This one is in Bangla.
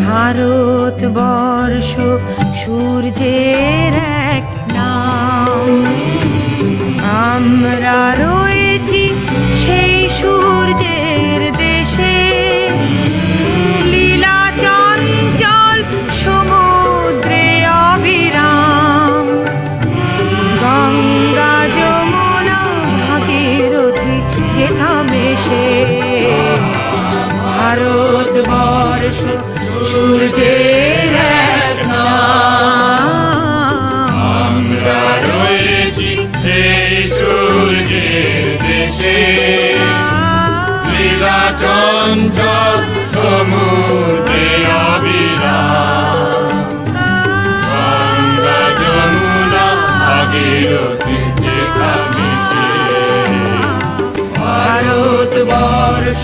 ভারতবর্ষ সূর্যের এক নাম। আমরা রয়েছি সেই সূর্যের দেশে, লীলা চঞ্চল সমুদ্রে অবিরাম। গঙ্গা যমুনা ভাগীরথী যেথা মেশে, ভারতবর্ষ সূর্যের এক নাম। আমরা রয়েছি এই সূর্যের দেশে, লীলা চঞ্চল সমুদ্রে অবিরাম। গঙ্গা যমুনা ভাগীরথী যেথা মিশে, ভারতবর্ষ